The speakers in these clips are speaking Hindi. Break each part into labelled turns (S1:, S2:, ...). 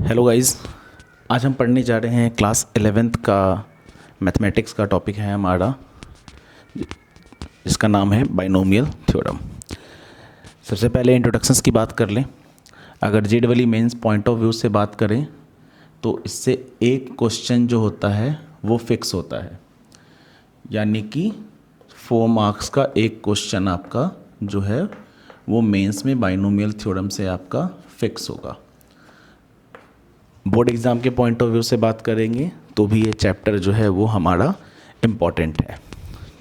S1: हेलो गाइस, आज हम पढ़ने जा रहे हैं क्लास 11th का मैथमेटिक्स का टॉपिक है हमारा, जिसका नाम है बाइनोमियल थ्योरम। सबसे पहले इंट्रोडक्शंस की बात कर लें। अगर जेडबली मेंस पॉइंट ऑफ व्यू से बात करें तो इससे एक क्वेश्चन जो होता है वो फिक्स होता है, यानी कि 4 मार्क्स का एक क्वेश्चन आपका जो है वो मेंस में बाइनोमियल थ्योरम से आपका फिक्स होगा। बोर्ड एग्ज़ाम के पॉइंट ऑफ व्यू से बात करेंगे तो भी ये चैप्टर जो है वो हमारा इम्पॉर्टेंट है।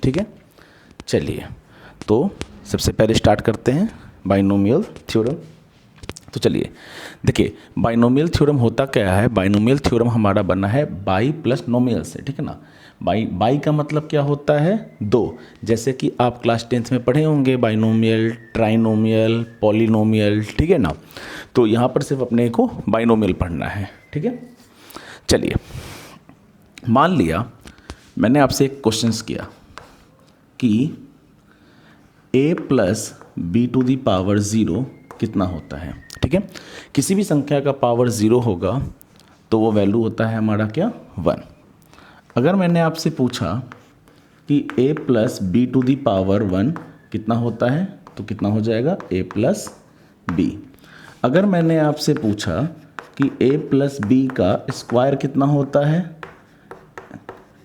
S1: ठीक है, चलिए तो सबसे पहले स्टार्ट करते हैं बाइनोमियल थ्योरम। तो चलिए देखिए, बाइनोमियल थ्योरम होता क्या है। बाइनोमियल थ्योरम हमारा बना है बाई प्लस नोमियल से। ठीक है ना, बाई का मतलब क्या होता है, दो। जैसे कि आप क्लास 10th में पढ़े होंगे बाइनोमियल, ट्राइनोमियल, पॉलिनोमियल। ठीक है ना, तो यहाँ पर सिर्फ अपने को बाइनोमियल पढ़ना है। ठीक है, चलिए मान लिया मैंने आपसे एक क्वेश्चन किया कि a plus b to the power 0 कितना होता है। ठीक है, किसी भी संख्या का पावर 0 होगा तो वो वैल्यू होता है हमारा क्या, 1। अगर मैंने आपसे पूछा कि a plus b to the power 1 कितना होता है तो कितना हो जाएगा, a प्लस बी। अगर मैंने आपसे पूछा कि a प्लस बी का स्क्वायर कितना होता है,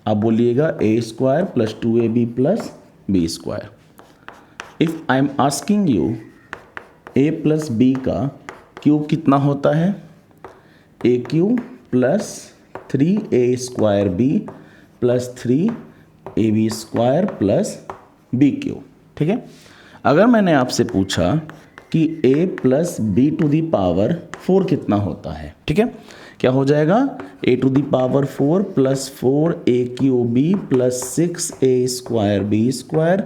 S1: आप बोलिएगा a square plus 2ab plus b square. If I am asking you a plus b का क्यूब कितना होता है, a cube plus 3a square b plus 3ab square plus b cube. ठीक है, अगर मैंने आपसे पूछा कि a plus b to the power 4 कितना होता है, ठीक है, क्या हो जाएगा, a to the power 4 plus 4a cube b plus 6a square b square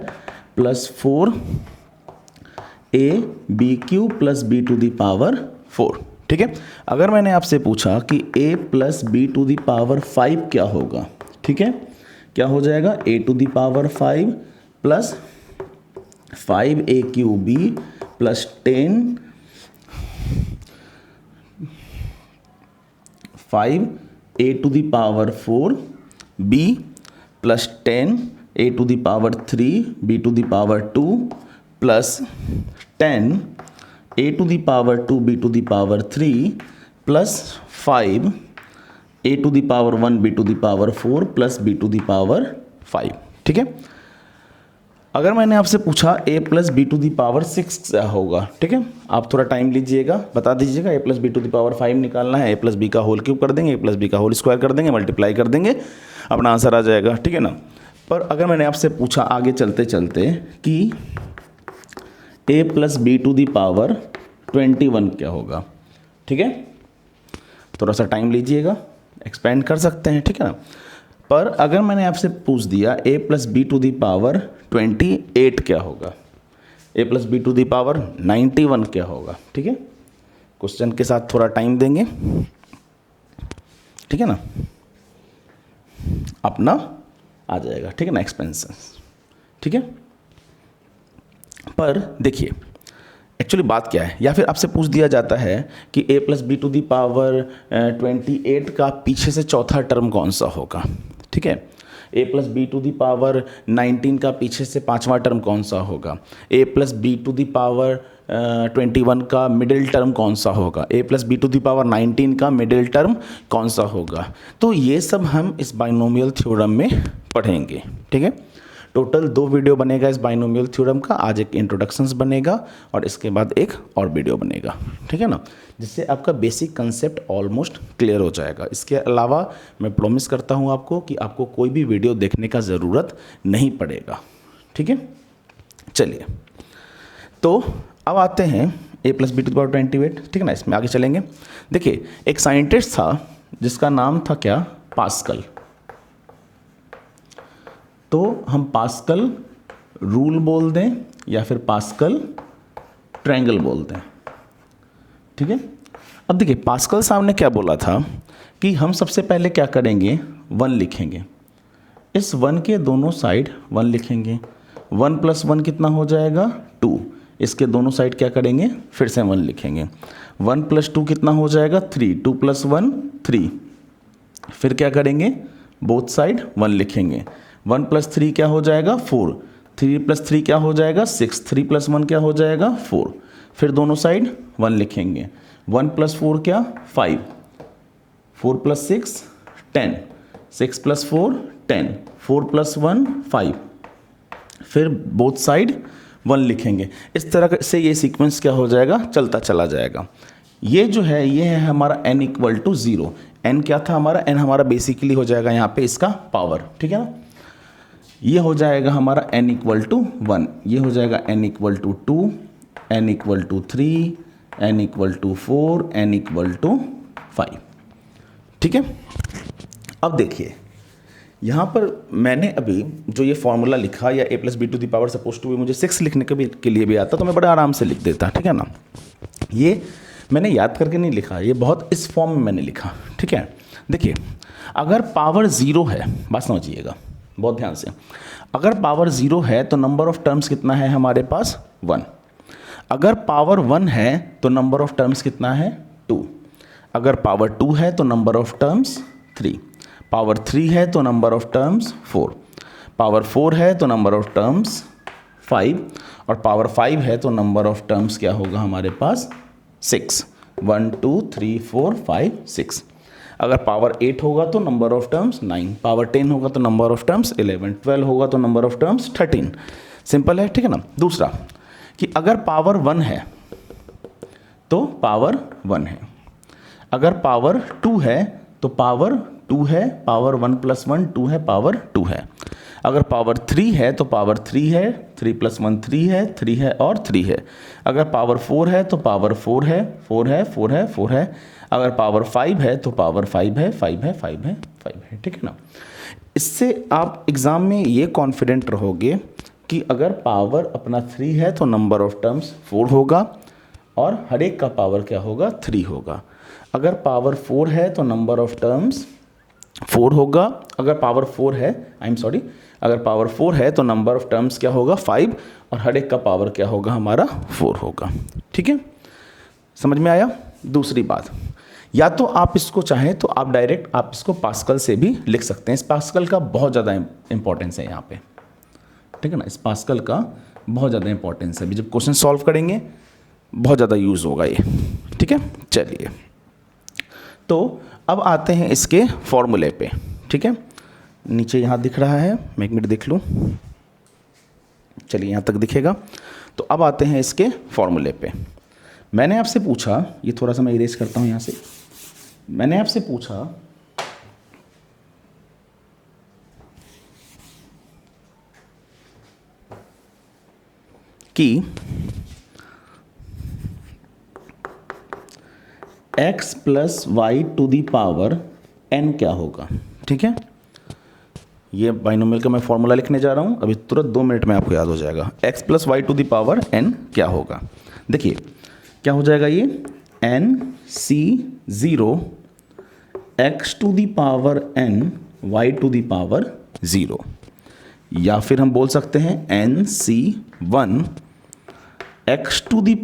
S1: plus 4a b cube plus b to the power 4। ठीक है, अगर मैंने आपसे पूछा कि a plus b to the power 5 क्या होगा, ठीक है, क्या हो जाएगा, a to the power 5 plus 5a cube b plus 5a to the power 4 b plus 10a to the power 3 b to the power 2 plus 10a to the power 2 b to the power 3 plus 5a to the power 1 b to the power 4 plus b to the power 5। ठीक है, अगर मैंने आपसे पूछा a plus b to the power 6 क्या होगा, ठीक है, आप थोड़ा टाइम लीजिएगा, बता दीजिएगा। a plus b to the power 5 निकालना है, a प्लस बी का होल क्यूब कर देंगे, a प्लस बी का होल स्क्वायर कर देंगे, मल्टीप्लाई कर देंगे, अपना आंसर आ जाएगा। ठीक है ना, पर अगर मैंने आपसे पूछा आगे चलते चलते कि a plus b to the power 21 क्या होगा, ठीक है, थोड़ा सा टाइम लीजिएगा, एक्सपेंड कर सकते हैं। ठीक है ना, पर अगर मैंने आपसे पूछ दिया a plus b to the power 28 क्या होगा, a plus b to the power 91 क्या होगा। ठीक है, क्वेश्चन के साथ थोड़ा टाइम देंगे, ठीक है ना, अपना आ जाएगा। ठीक है ना, एक्सपेंशन। ठीक है, पर देखिए एक्चुअली बात क्या है, या फिर आपसे पूछ दिया जाता है कि a plus b to the power 28 का पीछे से चौथा टर्म कौन सा होगा। ठीक है, a plus b to the power 19 का पीछे से पांचवा टर्म कौन सा होगा, a plus b to the power 21 का मिडिल टर्म कौन सा होगा, a plus b to the power 19 का मिडिल टर्म कौन सा होगा। तो ये सब हम इस बाइनोमियल थ्योरम में पढ़ेंगे। ठीक है, टोटल 2 वीडियो बनेगा इस बाइनोमियल थ्योरम का। आज एक इंट्रोडक्शंस बनेगा और इसके बाद एक और वीडियो बनेगा। ठीक है ना, जिससे आपका बेसिक कंसेप्ट ऑलमोस्ट क्लियर हो जाएगा। इसके अलावा मैं प्रॉमिस करता हूँ आपको कि आपको कोई भी वीडियो देखने का ज़रूरत नहीं पड़ेगा। ठीक है, चलिए तो अब आते हैं a plus b to the power 28। ठीक है ना, इसमें आगे चलेंगे। देखिए एक साइंटिस्ट था जिसका नाम था क्या, पास्कल। तो हम पास्कल रूल बोल दें या फिर पास्कल ट्रायंगल बोल दें। ठीक है, अब देखिए पास्कल साहब ने क्या बोला था कि हम सबसे पहले क्या करेंगे, 1 लिखेंगे, इस 1 के दोनों साइड 1 लिखेंगे, 1 प्लस 1 कितना हो जाएगा, 2, इसके दोनों साइड क्या करेंगे, फिर से 1 लिखेंगे, 1 + 2 कितना हो जाएगा 3, 2 + 1 3। फिर क्या करेंगे, बोथ साइड 1 लिखेंगे। 1 + 3 क्या हो जाएगा 4, 3 + 3 क्या हो जाएगा 6, 3 + 1 क्या हो जाएगा 4। फिर दोनों साइड 1 लिखेंगे। 1 + 4 क्या 5, 4 + 6 10, 6 + 4 10, 4 + 1 5। फिर बोथ साइड 1 लिखेंगे। इस तरह से ये सीक्वेंस क्या हो जाएगा, चलता चला जाएगा। ये जो है ये है हमारा n = 0। n क्या था हमारा, n हमारा बेसिकली हो जाएगा यहाँ पे इसका पावर, ठीक है ना। ये हो जाएगा हमारा n = 1, ये हो जाएगा n = 2, n = 3, n = 4, n = 5, ठीक है। अब देखिए यहाँ पर मैंने अभी जो ये फॉर्मूला लिखा, या a + b⁴ सपोज टू भी मुझे 6 लिखने के लिए भी आता तो मैं बड़े आराम से लिख देता, ठीक है ना। ये मैंने याद करके नहीं लिखा, ये बहुत इस फॉर्म में मैंने लिखा, ठीक है। देखिए अगर पावर 0 है, बात समझिएगा बहुत ध्यान से, अगर पावर 0 है तो नंबर ऑफ टर्म्स कितना है हमारे पास 1। अगर पावर 1 है तो नंबर ऑफ टर्म्स कितना है 2। अगर पावर 2 है तो नंबर ऑफ टर्म्स 3। पावर 3 है तो नंबर ऑफ टर्म्स 4। पावर 4 है तो नंबर ऑफ टर्म्स 5। और पावर 5 है तो नंबर ऑफ टर्म्स क्या होगा हमारे पास 6। 1 2 3 4 5 6। अगर पावर 8 होगा तो नंबर ऑफ टर्म्स 9। पावर 10 होगा तो नंबर ऑफ टर्म्स 11। 12 होगा तो नंबर ऑफ टर्म्स 13। सिंपल है, ठीक है ना। दूसरा कि अगर पावर 1 है तो पावर 1 है, अगर पावर 2 है तो पावर 2 है, पावर 1 + 1 2 है, पावर 2 है। अगर पावर 3 है तो पावर 3 है, 3 + 1 3 है, 3 है और 3 है। अगर पावर 4 है तो पावर 4 है, 4 है, 4 है, 4 है। अगर पावर 5 है तो पावर 5 है, 5 है, 5 है, 5 है, ठीक है ना। इससे आप एग्ज़ाम में ये कॉन्फिडेंट रहोगे कि अगर पावर अपना 3 है तो नंबर ऑफ टर्म्स 4 होगा और हर एक का पावर क्या होगा 3 होगा। अगर पावर 4 है तो नंबर ऑफ टर्म्स 4 होगा। अगर पावर 4 है, अगर पावर 4 है तो नंबर ऑफ टर्म्स क्या होगा 5 और हर एक का पावर क्या होगा हमारा 4 होगा, ठीक है। समझ में आया। दूसरी बात, या तो आप इसको चाहें तो आप डायरेक्ट आप इसको पास्कल से भी लिख सकते हैं। इस पास्कल का बहुत ज़्यादा इंपॉर्टेंस है यहाँ पे, ठीक है ना। इस पास्कल का बहुत ज़्यादा इंपॉर्टेंस है, अभी जब क्वेश्चन सॉल्व करेंगे बहुत ज़्यादा यूज़ होगा ये, ठीक है। चलिए तो अब आते हैं इसके फॉर्मूले पे, ठीक है। नीचे यहाँ दिख रहा है, मैं एक मिनट देख लूँ, चलिए यहाँ तक दिखेगा। तो अब आते हैं इसके फॉर्मूले पे। मैंने आपसे पूछा, ये थोड़ा सा मैं इरेज करता हूँ यहाँ से। मैंने आपसे पूछा कि x + y⁴ n क्या होगा, ठीक है। ये बाइनोमियल का मैं फॉर्मूला लिखने जा रहा हूँ, अभी तुरंत 2 मिनट में आपको याद हो जाएगा। x + y⁴ n क्या होगा। देखिए क्या हो जाएगा ये nc0 x⁴ n y⁴ 0, या फिर हम बोल सकते हैं nc1 x⁴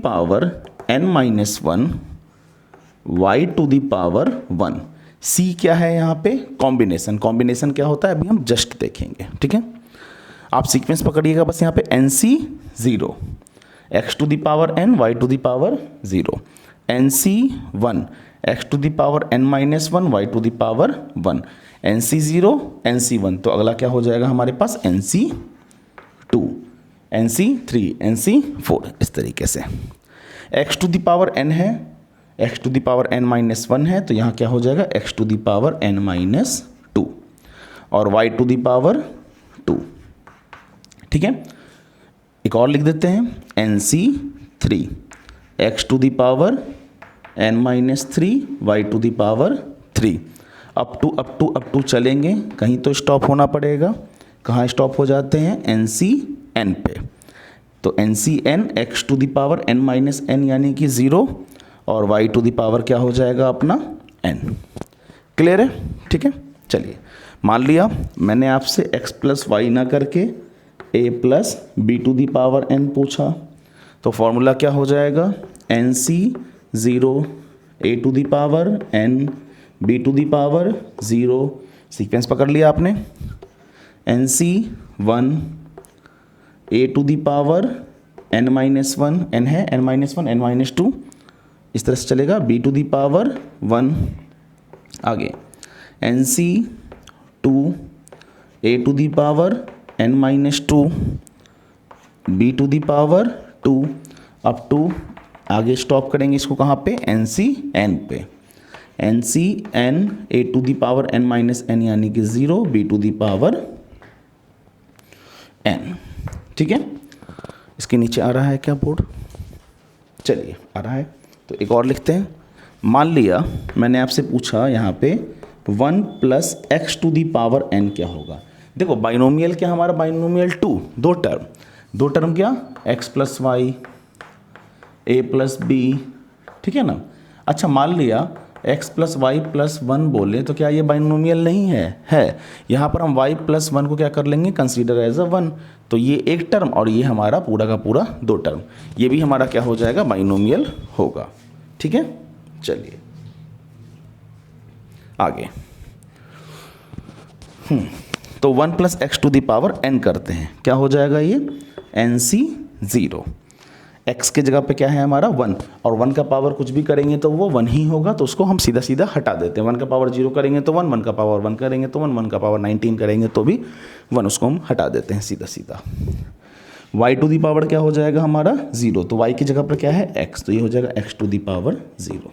S1: n-1 y⁴ 1। c क्या है यहाँ पे कॉम्बिनेशन। कॉम्बिनेशन क्या होता है अभी हम जस्ट देखेंगे, ठीक है। आप सीक्वेंस पकड़िएगा बस यहाँ पे nc0 x⁴ n y⁴ 0, nc1 x⁴ n-1 y⁴ 1, nc0 nc1। तो अगला क्या हो जाएगा हमारे पास nc2 nc3 nc4, इस तरीके से। x⁴ n है, x⁴ n-1 है, तो यहाँ क्या हो जाएगा x⁴ n-2 और y⁴ 2, ठीक है। एक और लिख देते हैं nc3 x⁴ n-3 y⁴ 3। Up to चलेंगे, कहीं तो स्टॉप होना पड़ेगा। कहाँ स्टॉप हो जाते हैं nc_n पे। तो nc_n x⁴ n-n यानी कि 0 और y⁴ क्या हो जाएगा अपना n। क्लियर है, ठीक है। चलिए मान लिया मैंने आपसे x + y ना करके a + b⁴ n पूछा, तो फॉर्मूला क्या हो जाएगा nc 0 a to the power n b to the power 0, sequence पकड़ लिया आपने, nc 1 a to the power n minus 1, n है n माइनस 1 n माइनस 2, इस तरह से चलेगा, b टू दी पावर 1, आगे nc 2 a to the power n minus 2 b to the power 2 up to, आगे स्टॉप करेंगे इसको कहाँ पे, nc n पे, nc n a to the power n minus n यानी कि 0 b to the power n। ठीक है, इसके नीचे आ रहा है क्या बोर्ड, चलिए आ रहा है, तो एक और लिखते हैं। मान लिया मैंने आपसे पूछा यहाँ पे 1 plus x to the power n क्या होगा। देखो बाइनोमियल क्या हमारा, बाइनोमियल 2, दो टर्म क्या, x plus y a plus b, ठीक है ना। अच्छा मान लिया x प्लस वाई प्लस 1 बोले तो क्या ये बाइनोमियल नहीं है यहाँ पर हम y प्लस 1 को क्या कर लेंगे, कंसीडर एज अ 1, तो ये एक टर्म और ये हमारा पूरा का पूरा 2 टर्म, ये भी हमारा क्या हो जाएगा, बाइनोमियल होगा। ठीक है, चलिए आगे। तो 1 plus x to the power n करते हैं, क्या हो जाएगा ये, nc 0, x के जगह पे क्या है हमारा 1, और 1 का पावर कुछ भी करेंगे तो वो 1 ही होगा, तो उसको हम सीधा सीधा हटा देते हैं। 1 का पावर 0 करेंगे तो 1, 1 का पावर 1 करेंगे तो 1, 1 का पावर 19 करेंगे तो भी 1, उसको हम हटा देते हैं सीधा सीधा। y टू दी पावर क्या हो जाएगा हमारा 0, तो y की जगह पर क्या है x, तो ये हो जाएगा x टू दी पावर 0,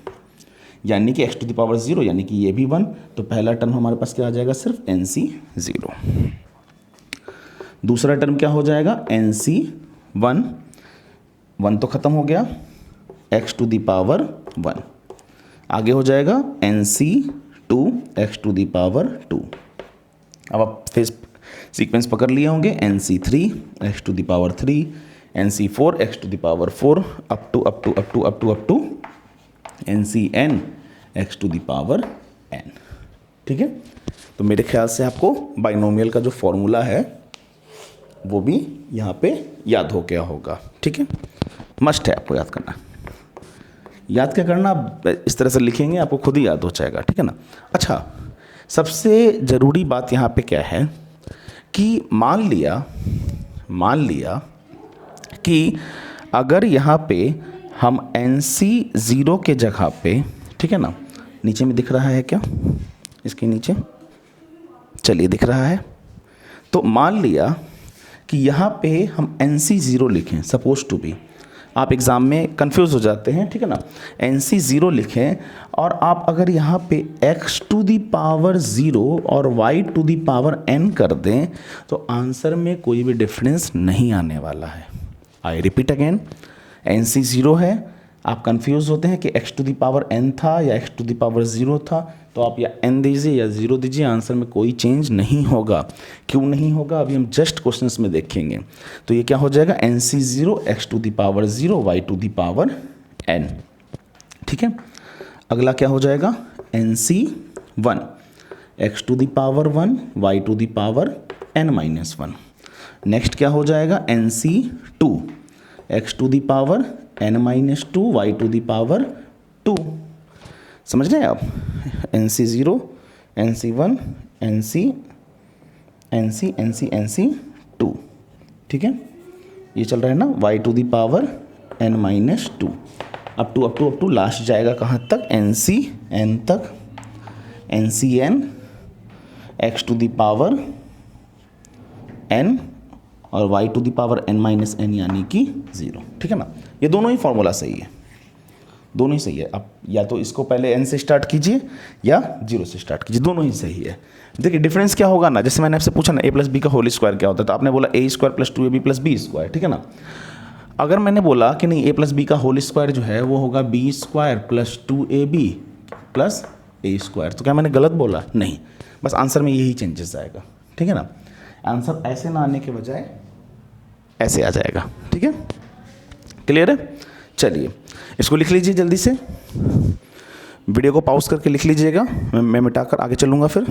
S1: यानी कि x टू दी पावर 0 यानी कि ये भी 1, तो पहला टर्म हमारे पास क्या आ जाएगा, सिर्फ nc 0। दूसरा टर्म क्या हो जाएगा, nc 1 तो ख़त्म हो गया, x टू दी पावर 1, आगे हो जाएगा nc 2 x to the power 2। अब आप फिर सीक्वेंस पकड़ लिए होंगे, nc 3 x to the power 3, nc 4 x to the power 4, up to nc n x to the power n। ठीक है, तो मेरे ख्याल से आपको बाइनोमियल का जो फॉर्मूला है वो भी यहाँ पे याद हो गया होगा। ठीक है, मस्ट है आपको याद करना। याद क्या करना, इस तरह से लिखेंगे आपको खुद ही याद हो जाएगा। ठीक है ना। अच्छा, सबसे ज़रूरी बात यहाँ पे क्या है कि मान लिया कि अगर यहाँ पे हम nc 0 के जगह पे, ठीक है ना, नीचे में दिख रहा है क्या, इसके नीचे, चलिए दिख रहा है, तो मान लिया कि यहाँ पे हम nc 0 लिखें, सपोज टू बी, आप एग्ज़ाम में कंफ्यूज हो जाते हैं, ठीक है ना, nc 0 लिखें और आप अगर यहाँ पे x टू दी पावर 0 और y to the power n कर दें तो आंसर में कोई भी डिफरेंस नहीं आने वाला है। आई रिपीट अगेन, nc 0 है, आप कंफ्यूज होते हैं कि x to the power n था या x टू दी पावर 0 था, तो आप या n दीजिए या 0 दीजिए, आंसर में कोई चेंज नहीं होगा। क्यों नहीं होगा, अभी हम जस्ट क्वेश्चंस में देखेंगे। तो ये क्या हो जाएगा, nc 0 x to the power 0 y to the power n। ठीक है, अगला क्या हो जाएगा, nc 1 x to the power 1 y to the power n minus 1। Next क्या हो जाएगा, nc 2 x to the power n minus 2 y to the power 2। समझ रहे हैं आप, nc 0 nc 1 nc 2। ठीक है, ये चल रहा है ना, y to the power n minus 2 up to last जाएगा कहाँ तक, nc n तक, nc n x to the power n और y to the power n minus n यानी कि 0। ठीक है ना, ये दोनों ही फॉर्मूला सही है, दोनों ही सही है। आप या तो इसको पहले n से स्टार्ट कीजिए या 0 से स्टार्ट कीजिए, दोनों ही सही है। देखिए डिफरेंस क्या होगा ना, जैसे मैंने आपसे पूछा ना a प्लस बी का होल स्क्वायर क्या होता है, तो आपने बोला a square plus 2ab plus b square. ठीक है ना, अगर मैंने बोला कि नहीं a प्लस बी का होल स्क्वायर जो है वो होगा b square plus 2ab plus a square, तो क्या मैंने गलत बोला, नहीं, बस आंसर में यही चेंजेस आएगा। ठीक है ना, आंसर ऐसे ना आने के बजाय ऐसे आ जाएगा। ठीक है, क्लियर है। चलिए इसको लिख लीजिए जल्दी से, वीडियो को पॉज करके लिख लीजिएगा, मैं मिटाकर आगे चलूँगा फिर।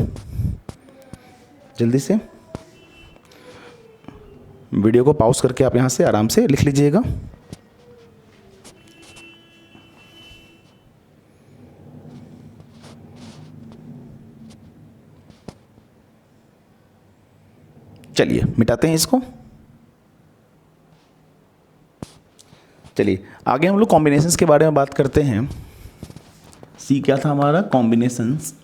S1: जल्दी से वीडियो को पॉज करके आप यहाँ से आराम से लिख लीजिएगा। चलिए मिटाते हैं इसको। चलिए आगे हम लोग कॉम्बिनेशंस के बारे में बात करते हैं। सी क्या था हमारा? कॉम्बिनेशंस।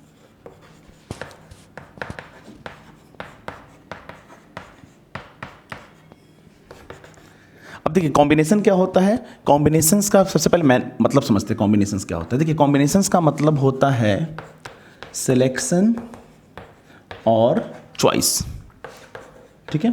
S1: अब देखिए कॉम्बिनेशन क्या होता है। कॉम्बिनेशंस का सबसे पहले मैं मतलब समझते हैं कॉम्बिनेशंस क्या होता है। देखिए कॉम्बिनेशंस का मतलब होता है सिलेक्शन और चॉइस। ठीक है,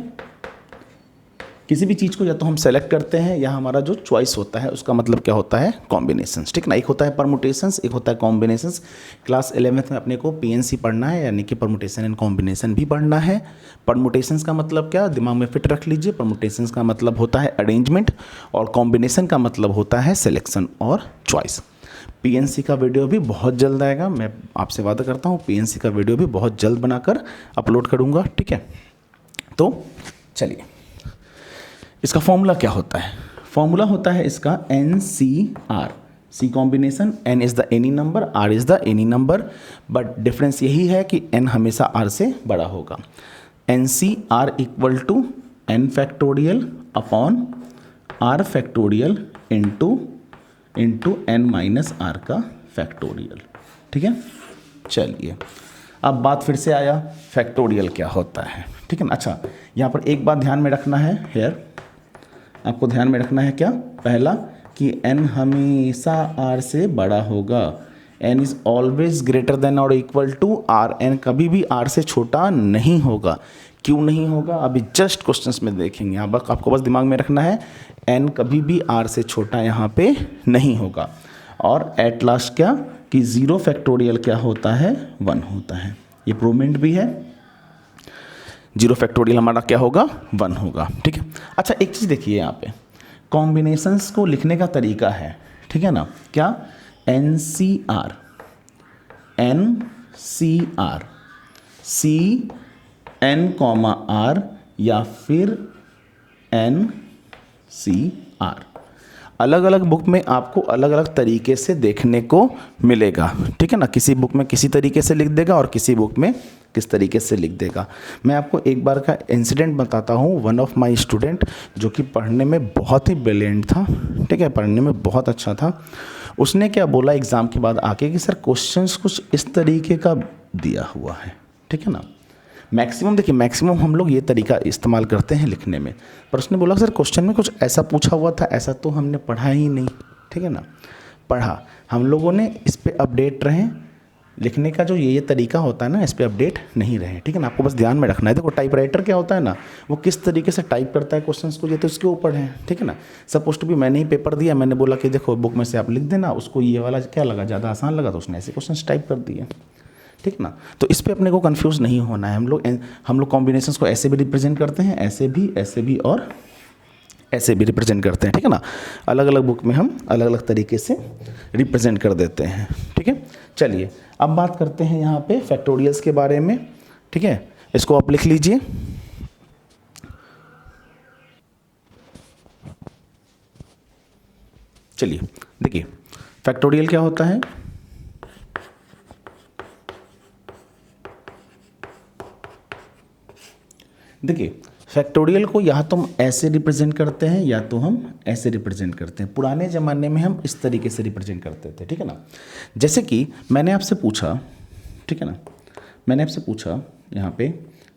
S1: किसी भी चीज़ को या तो हम सेलेक्ट करते हैं या हमारा जो चॉइस होता है उसका मतलब क्या होता है? कॉम्बिनेशंस। ठीक ना, एक होता है परमुटेशंस, एक होता है कॉम्बिनेशंस। क्लास 11th में अपने को पीएनसी पढ़ना है, यानी कि परमुटेशन एंड कॉम्बिनेशन भी पढ़ना है। परमुटेशंस का मतलब क्या, दिमाग में फिट रख लीजिए। परमुटेशंस का मतलब होता है अरेंजमेंट और कॉम्बिनेशन का मतलब होता है सिलेक्शन और चॉइस। पीएनसी का वीडियो भी बहुत जल्द आएगा, मैं आपसे वादा करता हूँ पीएनसी का वीडियो भी बहुत जल्द बनाकर अपलोड करूँगा। ठीक है, तो चलिए इसका फॉर्मूला क्या होता है? फॉर्मूला होता है इसका NCR। C combination, N is the any number, R is the any number, but difference यही है कि N हमेशा R से बड़ा होगा। NCR equal to N factorial upon R factorial into N minus R का फैक्टोरियल। ठीक है, चलिए अब बात फिर से आया फैक्टोरियल क्या होता है। ठीक है ना, अच्छा यहाँ पर एक बात ध्यान में रखना है, हेयर आपको ध्यान में रखना है क्या? पहला कि n हमेशा r से बड़ा होगा। n is always greater than और इक्वल टू r। n कभी भी r से छोटा नहीं होगा। क्यों नहीं होगा? अभी जस्ट क्वेश्चंस में देखेंगे। अब आपको बस दिमाग में रखना है n कभी भी r से छोटा यहाँ पे नहीं होगा। और एट लास्ट क्या कि 0 फैक्टोरियल क्या होता है? 1 होता है। ये प्रूवमेंट भी है। 0 फैक्टोरियल हमारा क्या होगा? 1 होगा। ठीक है, अच्छा एक चीज़ देखिए यहाँ पे कॉम्बिनेशंस को लिखने का तरीका है। ठीक है ना, क्या? NCR, NCR, CN, R या फिर NCR। अलग अलग बुक में आपको अलग अलग तरीके से देखने को मिलेगा। ठीक है ना, किसी बुक में किसी तरीके से लिख देगा और किसी बुक में किस तरीके से लिख देगा। मैं आपको एक बार का इंसिडेंट बताता हूँ। वन ऑफ माय स्टूडेंट जो कि पढ़ने में बहुत ही ब्रिलियंट था, ठीक है, पढ़ने में बहुत अच्छा था, उसने क्या बोला एग्ज़ाम के बाद आके कि सर क्वेश्चंस कुछ इस तरीके का दिया हुआ है। ठीक है ना, मैक्सिमम देखिए मैक्सिमम हम लोग ये तरीका इस्तेमाल करते हैं लिखने में, पर उसने बोला सर क्वेश्चन में कुछ ऐसा पूछा हुआ था, ऐसा तो हमने पढ़ा ही नहीं। ठीक है ना, पढ़ा हम लोगों ने, इस पर अपडेट रहें, लिखने का जो ये तरीका होता है ना, इस पर अपडेट नहीं रहे। ठीक है ना, आपको बस ध्यान में रखना है। देखो टाइपराइटर क्या होता है ना, वो किस तरीके से टाइप करता है क्वेश्चंस को, ये तो इसके ऊपर है। ठीक है ना, सपोज टू भी मैंने ही पेपर दिया, मैंने बोला कि देखो बुक में से आप लिख देना, उसको ये वाला क्या लगा, ज़्यादा आसान लगा, तो उसने ऐसे क्वेश्चन टाइप कर दिए। ठीक ना, तो इस पे अपने को कंफ्यूज नहीं होना है। हम लोग कॉम्बिनेशंस को ऐसे भी रिप्रेजेंट करते हैं, ऐसे भी और ऐसे भी रिप्रेजेंट करते हैं। ठीक है ना, अलग अलग बुक में हम अलग अलग तरीके से रिप्रेजेंट कर देते हैं। ठीक है, चलिए अब बात करते हैं यहाँ पे फैक्टोरियल्स के बारे में। ठीक है, इसको आप लिख लीजिए। चलिए देखिए फैक्टोरियल क्या होता है। देखिए फैक्टोरियल को या तो हम ऐसे रिप्रेजेंट करते हैं या तो हम ऐसे रिप्रेजेंट करते हैं। पुराने ज़माने में हम इस तरीके से रिप्रेजेंट करते थे। ठीक है ना, जैसे कि मैंने आपसे पूछा, ठीक है ना, मैंने आपसे पूछा यहाँ पे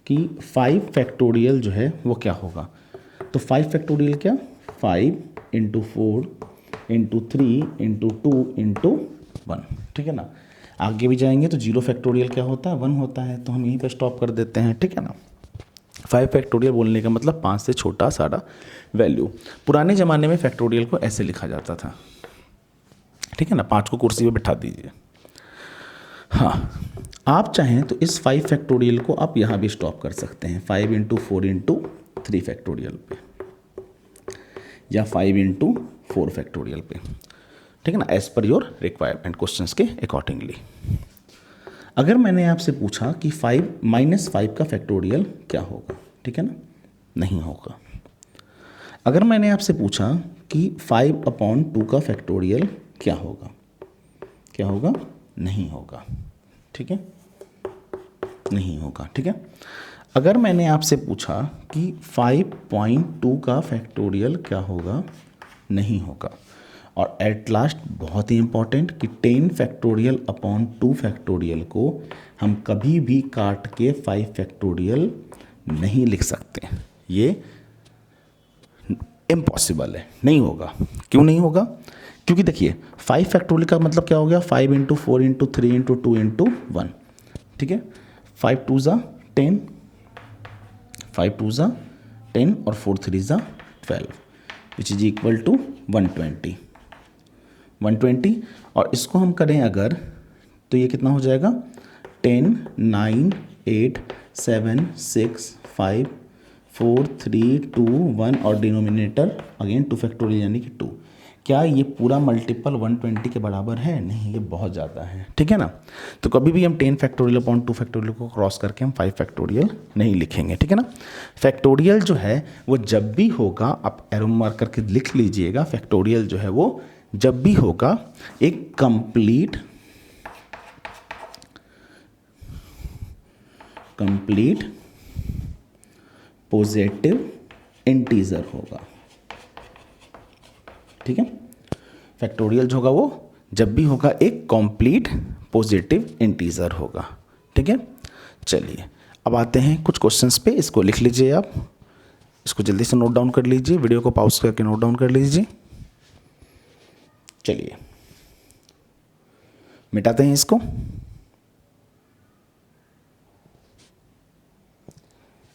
S1: कि 5 फैक्टोरियल जो है वो क्या होगा। तो 5 फैक्टोरियल क्या, 5 × 4 × 3 × 2 × 1। ठीक है ना, आगे भी जाएंगे तो 0 फैक्टोरियल क्या होता है, 1 होता है, तो हम यहीं पर स्टॉप कर देते हैं। ठीक है ना, 5 फैक्टोरियल बोलने का मतलब 5 से छोटा सारा वैल्यू। पुराने ज़माने में फैक्टोरियल को ऐसे लिखा जाता था। ठीक है ना, 5 को कुर्सी पे बिठा दीजिए। हाँ, आप चाहें तो इस 5 फैक्टोरियल को आप यहाँ भी स्टॉप कर सकते हैं, 5 × 4 × 3 फैक्टोरियल पे, या 5 × 4 फैक्टोरियल पे। ठीक है ना, as per your requirement questions के अकॉर्डिंगली। अगर मैंने आपसे पूछा कि 5 - 5 का फैक्टोरियल क्या होगा, ठीक है ना, नहीं होगा। अगर मैंने आपसे पूछा कि 5/2 का फैक्टोरियल क्या होगा, क्या होगा, नहीं होगा। ठीक है, नहीं होगा। ठीक है, अगर मैंने आपसे पूछा कि 5.2 का फैक्टोरियल क्या होगा, नहीं होगा। और एट लास्ट बहुत ही इंपॉर्टेंट कि 10 फैक्टोरियल अपॉन 2 फैक्टोरियल को हम कभी भी काट के 5 फैक्टोरियल नहीं लिख सकते, ये इम्पॉसिबल है, नहीं होगा। क्यों नहीं होगा? क्योंकि देखिए 5 फैक्टोरियल का मतलब क्या हो गया, 5 इंटू 4 इंटू 3 इंटू 2 इंटू 1, ठीक है। 5 2 ज़ा 10, 5 2 ज़ा 10 और 4 3 ज़ा 12 विच इज इक्वल टू 120। और इसको हम करें अगर तो ये कितना हो जाएगा, 10 9 8 7 6 5 4 3 2 1 और डिनोमिनेटर अगेन 2 फैक्टोरियल यानी कि 2। क्या ये पूरा मल्टीपल 120 के बराबर है? नहीं, ये बहुत ज़्यादा है, ठीक है ना। तो कभी भी हम 10 फैक्टोरियल अपॉन 2 फैक्टोरियल को क्रॉस करके हम 5 फैक्टोरियल नहीं लिखेंगे, ठीक है ना। फैक्टोरियल जो है वो जब भी होगा, आप एरो मार्क करके लिख लीजिएगा, फैक्टोरियल जो है वो जब भी होगा एक कंप्लीट पॉजिटिव इंटीजर होगा, ठीक है। फैक्टोरियल जो होगा वो जब भी होगा एक कंप्लीट पॉजिटिव इंटीजर होगा, ठीक है। चलिए अब आते हैं कुछ क्वेश्चंस पे, इसको लिख लीजिए आप, इसको जल्दी से नोट डाउन कर लीजिए, वीडियो को पॉज करके नोट डाउन कर लीजिए। चलिए मिटाते हैं इसको।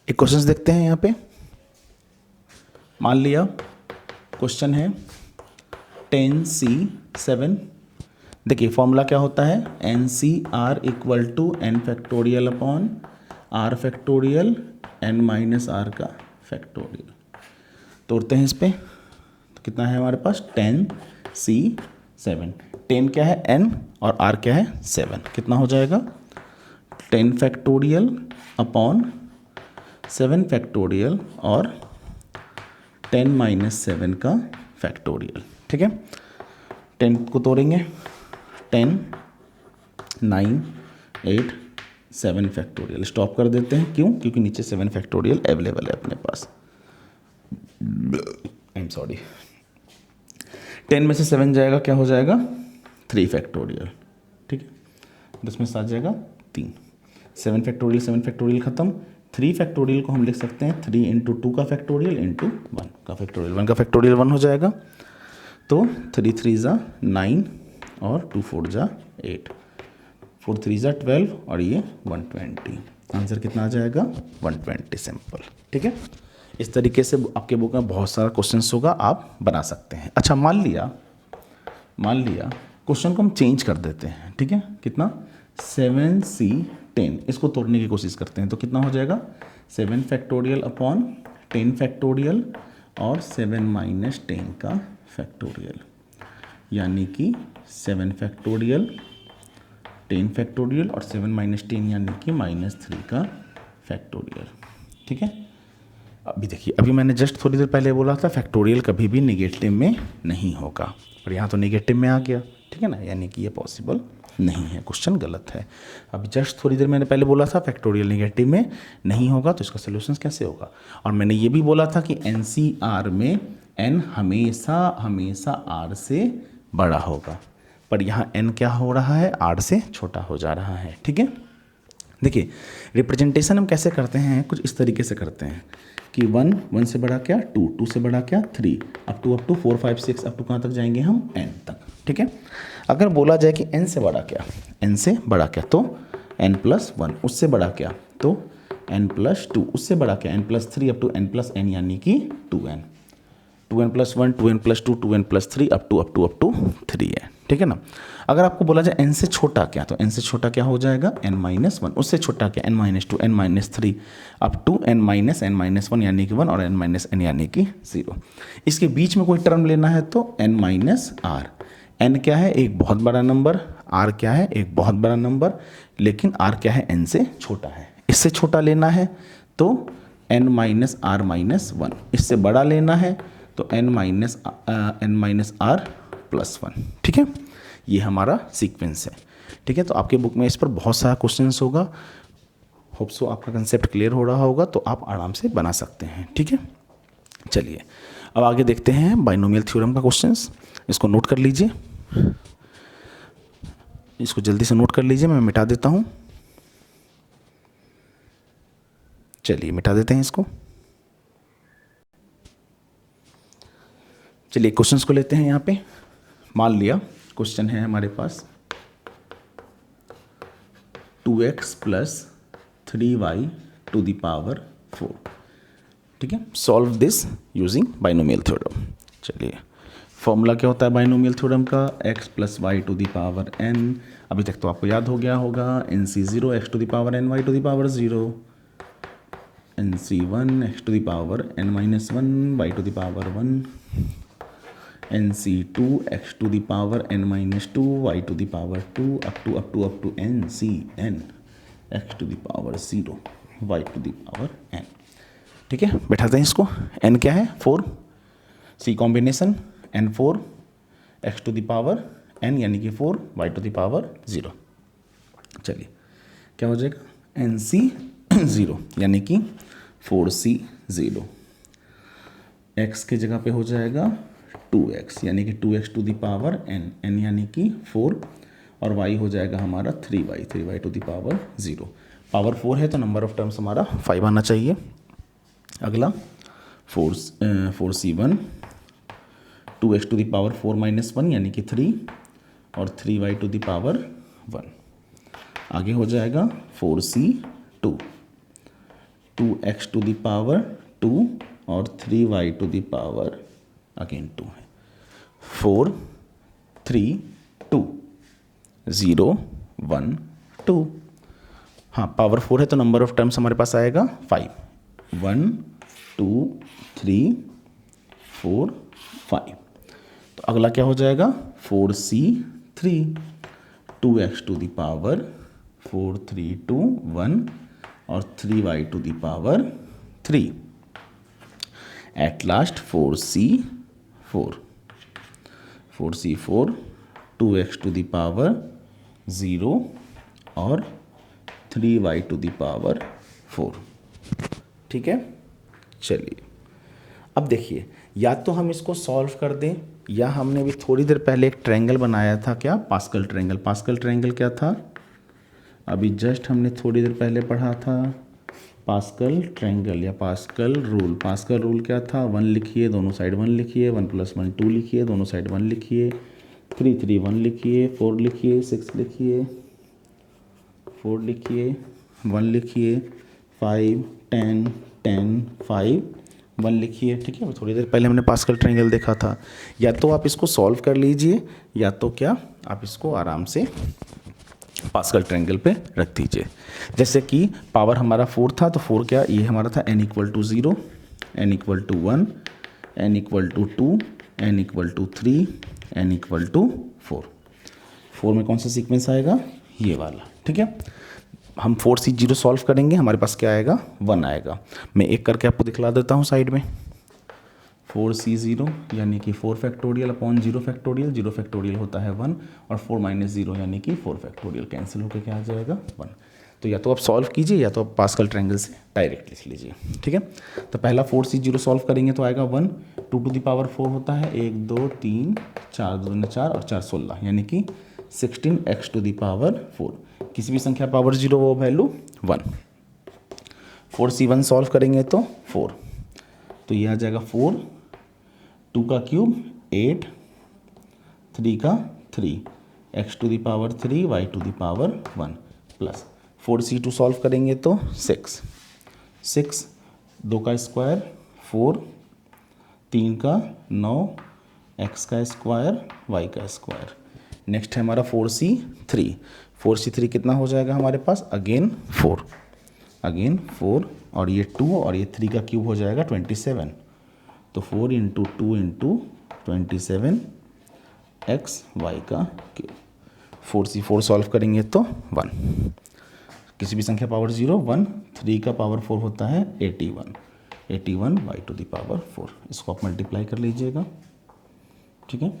S1: एक क्वेश्चंस देखते हैं यहाँ पे। मान लिया क्वेश्चन है 10C7। देखिए फॉर्मूला क्या होता है, NCR equal to n factorial upon R factorial n minus R का फैक्टोरियल। तोड़ते हैं इस पे, तो कितना है हमारे पास 10C7। 10 क्या है n और R क्या है 7, कितना हो जाएगा 10 फैक्टोरियल अपॉन 7 फैक्टोरियल और 10 माइनस 7 का फैक्टोरियल, ठीक है। 10 को तोड़ेंगे, 10 9 8 7 फैक्टोरियल, स्टॉप कर देते हैं। क्यों? क्योंकि नीचे 7 फैक्टोरियल अवेलेबल है अपने पास। आई एम सॉरी, 10 में से 7 जाएगा, क्या हो जाएगा 3 फैक्टोरियल, ठीक है। 10 में से 7 जाएगा 3, 7 फैक्टोरियल खत्म। 3 फैक्टोरियल को हम लिख सकते हैं 3 इंटू 2 का फैक्टोरियल इंटू 1 का फैक्टोरियल, 1 का फैक्टोरियल 1 हो जाएगा। तो 3 3 ज़ा 9 और 2 4 ज़ा 8, 4 3 ज़ा 12 और ये 120। आंसर कितना आ जाएगा 120, सिंपल, ठीक है। इस तरीके से आपके बुक में बहुत सारा क्वेश्चंस होगा, आप बना सकते हैं। अच्छा मान लिया क्वेश्चन को हम चेंज कर देते हैं, ठीक है। कितना 7C10, इसको तोड़ने की कोशिश करते हैं, तो कितना हो जाएगा 7 फैक्टोरियल अपॉन 10 फैक्टोरियल और 7 माइनस 10 का फैक्टोरियल, यानी कि 7 फैक्टोरियल 10 फैक्टोरियल और 7 माइनस 10 यानी कि -3 का फैक्टोरियल, ठीक है। अभी देखिए, अभी मैंने जस्ट थोड़ी देर पहले बोला था फैक्टोरियल कभी भी निगेटिव में नहीं होगा, पर यहाँ तो निगेटिव में आ गया, ठीक है ना, यानी कि ये पॉसिबल नहीं है, क्वेश्चन गलत है। अभी जस्ट थोड़ी देर मैंने पहले बोला था फैक्टोरियल निगेटिव में नहीं होगा, तो इसका सोल्यूशन कैसे होगा। और मैंने ये भी बोला था कि NCR में n हमेशा R से बड़ा होगा, पर यहाँ n क्या हो रहा है, R से छोटा हो जा रहा है, ठीक है। देखिए रिप्रेजेंटेशन हम कैसे करते हैं, कुछ इस तरीके से करते हैं कि 1 से बड़ा क्या 2, 2 से बड़ा क्या 3, अप टू 4 5 6 अप टू कहाँ तक जाएंगे हम n तक, ठीक है। अगर बोला जाए कि n से बड़ा क्या तो n+1, उससे बड़ा क्या तो n+2, उससे बड़ा क्या n+3 अप टू n+n यानी कि 2n, 2n+1 2n+2 2n+3 up to 3 है, ठीक है ना। अगर आपको बोला जाए n से छोटा क्या, तो n से छोटा क्या हो जाएगा n-1, उससे छोटा क्या n-2 n-3 up to n-1 यानी कि 1 और n-n यानी कि 0। इसके बीच में कोई टर्म लेना है तो n-r। n क्या है, एक बहुत बड़ा नंबर, r क्या है, एक बहुत बड़ा नंबर, लेकिन r क्या है, n से छोटा है। इससे छोटा लेना है तो n-r-1, इससे बड़ा लेना है तो n-r+1, ठीक है। ये हमारा सीक्वेंस है, ठीक है। तो आपके बुक में इस पर बहुत सारा क्वेश्चंस होगा, होप सो आपका कंसेप्ट क्लियर हो रहा होगा, तो आप आराम से बना सकते हैं। ठीक है, चलिए अब आगे देखते हैं बाइनोमियल थ्योरम का क्वेश्चंस। इसको नोट कर लीजिए, इसको जल्दी से नोट कर लीजिए, मैं मिटा देता हूँ। चलिए मिटा देते हैं इसको। चलिए क्वेश्चंस को लेते हैं यहाँ पे। मान लिया क्वेश्चन है हमारे पास 2x plus 3y to the power 4। ठीक है, solve this using binomial theorem. चलिए फॉर्मूला क्या होता है बाइनोमियल थ्योरम का, x plus y to the power n। अभी तक तो आपको याद हो गया होगा, nc0 x to the power n y to the power 0, nc1 x to the power n minus 1 y to the power 1, nc2 x to the power n minus 2 y to the power 2 up to ncn x to the power 0 y to the power n। ठीक है, बैठाते हैं इसको। n क्या है 4, c combination n4 x to the power n यानी कि 4 y टू द पावर 0। चलिए क्या हो जाएगा nc 0 यानी कि 4c 0, x के जगह पे हो जाएगा 2x यानी कि 2x to the power n यानी कि 4, और y हो जाएगा हमारा 3y to the power 0। Power 4 है तो नंबर ऑफ टर्म्स हमारा 5 आना चाहिए। अगला 4c1 2x to the power 4 minus 1 यानी कि 3, और 3y टू द पावर 1। आगे हो जाएगा 4c2 2x to the power 2 और 3y to the power again 2 है। 4 3 2 0 1 2। हाँ पावर 4 है तो नंबर ऑफ टर्म्स हमारे पास आएगा 5, 1 2 3 4 5। तो अगला क्या हो जाएगा 4c3 2x to the power 4 3 2 1 और 3y to the power 3। At last 4c4 2x to the power 0 और 3y टू द पावर 4। ठीक है, चलिए अब देखिए, या तो हम इसको सॉल्व कर दें, या हमने भी थोड़ी देर पहले एक ट्रायंगल बनाया था, क्या पास्कल ट्रायंगल। पास्कल ट्रायंगल क्या था, अभी जस्ट हमने थोड़ी देर पहले पढ़ा था पास्कल ट्रायंगल या पास्कल रूल। पास्कल रूल क्या था, 1 लिखिए दोनों साइड 1 लिखिए, 1 + 1 2 लिखिए दोनों साइड 1 लिखिए, 3 3 1 लिखिए, 4 लिखिए, 6 लिखिए, 4 लिखिए, 1 लिखिए, 5 10 10 5 1 लिखिए। ठीक है, थोड़ी देर पहले हमने पास्कल ट्रायंगल देखा था। या तो आप इसको सॉल्व कर लीजिए, या तो क्या आप इसको आराम से पास्कल ट्रायंगल पे रख दीजिए। जैसे कि पावर हमारा 4 था, तो 4 क्या, ये हमारा था n = 0, n = 1, n = 2, n = 3, n = 4। 4 में कौन सा सीक्वेंस आएगा, ये वाला। ठीक है, हम 4c0 सॉल्व करेंगे, हमारे पास क्या आएगा 1 आएगा। मैं एक करके आपको दिखला देता हूँ साइड में। 4c0 यानी कि 4 फैक्टोरियल अपॉन 0 फैक्टोरियल, 0 फैक्टोरियल होता है 1, और 4 - 0 यानी कि 4 फैक्टोरियल, कैंसिल होकर क्या आ जाएगा 1। तो या तो आप सॉल्व कीजिए, या तो आप पास्कल ट्रायंगल से डायरेक्ट लिख लीजिए। ठीक है, तो पहला 4c0 सॉल्व करेंगे तो आएगा 1, 2 टू द पावर 4 होता है 1 2 3 4 2 4 और 4 16 यानी कि 16x टू द पावर 4। किसी भी संख्या पावर 0 वो वैल्यू 1। 4c1 सॉल्व करेंगे तो 4, तो ये आ जाएगा 4, 2 का क्यूब 8, 3 का 3, x to the power 3 y to the power 1 plus 4c2 solve करेंगे तो 6, 6 2 का स्क्वायर 4, 3 का 9, x का स्क्वायर y का स्क्वायर। नेक्स्ट है हमारा 4c3। 4c3 कितना हो जाएगा हमारे पास, अगेन 4 और ये 2 और ये 3 का क्यूब हो जाएगा 27। तो 4 × 2 × 27 x y का क्यूब। 4c4 सॉल्व करेंगे तो 1, किसी भी संख्या पावर 0 1, 3 का पावर 4 होता है 81 y टू द पावर 4। इसको आप मल्टीप्लाई कर लीजिएगा। ठीक है,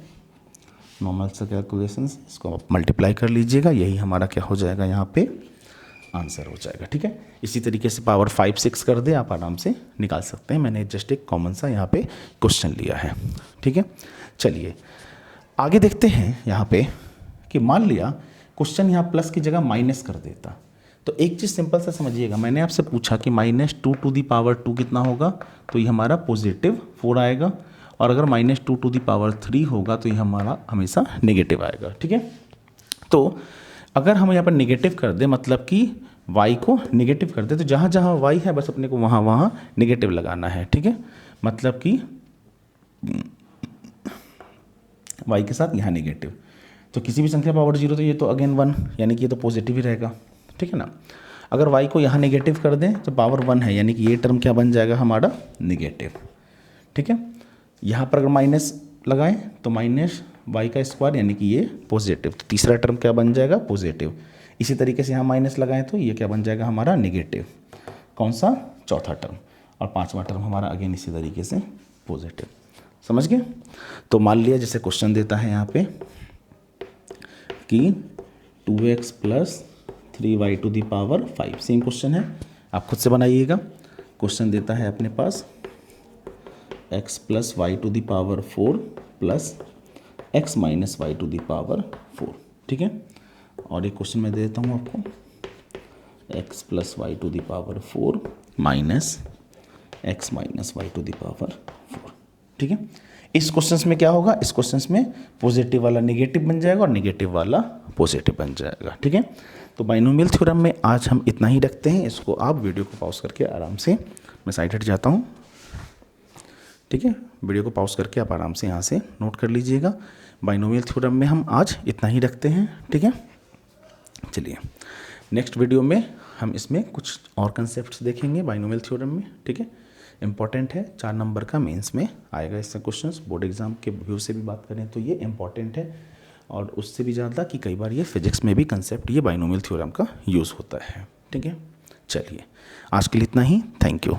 S1: नॉर्मल से कैलकुलेशंस, इसको आप मल्टीप्लाई कर लीजिएगा। यही हमारा क्या हो जाएगा यहाँ पे आंसर हो जाएगा। ठीक है, इसी तरीके से पावर 5 6 कर दे आप आराम से निकाल सकते हैं। मैंने जस्ट एक कॉमन सा यहाँ पे क्वेश्चन लिया है। ठीक है, चलिए आगे देखते हैं यहाँ पे कि मान लिया क्वेश्चन यहाँ प्लस की जगह माइनस कर देता, तो एक चीज़ सिंपल सा समझिएगा। मैंने आपसे पूछा कि -2 टू दी पावर 2 कितना होगा, तो ये हमारा +4 आएगा, और अगर -2 टू दी पावर 3 होगा तो ये हमारा हमेशा नेगेटिव आएगा। ठीक है, तो अगर हम यहाँ पर नेगेटिव कर दें, मतलब कि y को नेगेटिव कर दें, तो जहाँ जहाँ y है बस अपने को वहाँ वहाँ नेगेटिव लगाना है। ठीक है, मतलब कि y के साथ यहाँ नेगेटिव, तो किसी भी संख्या पावर 0 तो ये तो अगेन 1, यानी कि ये तो पॉजिटिव ही रहेगा। ठीक है ना, अगर y को यहाँ नेगेटिव कर दें तो पावर 1 है, यानी कि ये टर्म क्या बन जाएगा हमारा नेगेटिव। ठीक है, यहाँ पर अगर माइनस लगाएं तो -y² यानी कि ये पॉजिटिव, तो तीसरा टर्म क्या बन जाएगा पॉजिटिव। इसी तरीके से यहाँ माइनस लगाएं तो ये क्या बन जाएगा हमारा नेगेटिव, कौन सा, चौथा टर्म, और पांचवा टर्म हमारा अगेन इसी तरीके से पॉजिटिव। समझ गए। तो मान लिया जैसे क्वेश्चन देता है यहाँ पे कि 2x + 3y to the power 5, same question है, आप खुद से बनाइएगा। क्वेश्चन देता है अपने पास x + y to the power 4 + x - y to the power 4। ठीक है, और एक क्वेश्चन मैं दे देता हूँ आपको, x + y to the power 4 - x - y to the power 4। ठीक है, इस क्वेश्चन में क्या होगा, इस क्वेश्चन में पॉजिटिव वाला नेगेटिव बन जाएगा और नेगेटिव वाला पॉजिटिव बन जाएगा। ठीक है, तो बाइनोमियल थ्योरम में आज हम इतना ही रखते हैं। इसको आप वीडियो को पॉज करके आराम से, मैं साइड हट जाता हूँ। ठीक है, वीडियो को पॉज करके आप आराम से यहाँ से नोट कर लीजिएगा। बाइनोमियल थ्योरम में हम आज इतना ही रखते हैं। ठीक है, चलिए नेक्स्ट वीडियो में हम इसमें कुछ और कंसेप्ट्स देखेंगे बाइनोमियल थ्योरम में। ठीक है, इंपॉर्टेंट है, 4 नंबर का मेंस में आएगा इससे क्वेश्चंस। बोर्ड एग्जाम के व्यू से भी बात करें तो ये इंपॉर्टेंट है, और उससे भी ज़्यादा कि कई बार ये फिजिक्स में भी कंसेप्ट ये बाइनोमियल थ्योरम का यूज़ होता है। ठीक है, चलिए आज के लिए इतना ही, थैंक यू।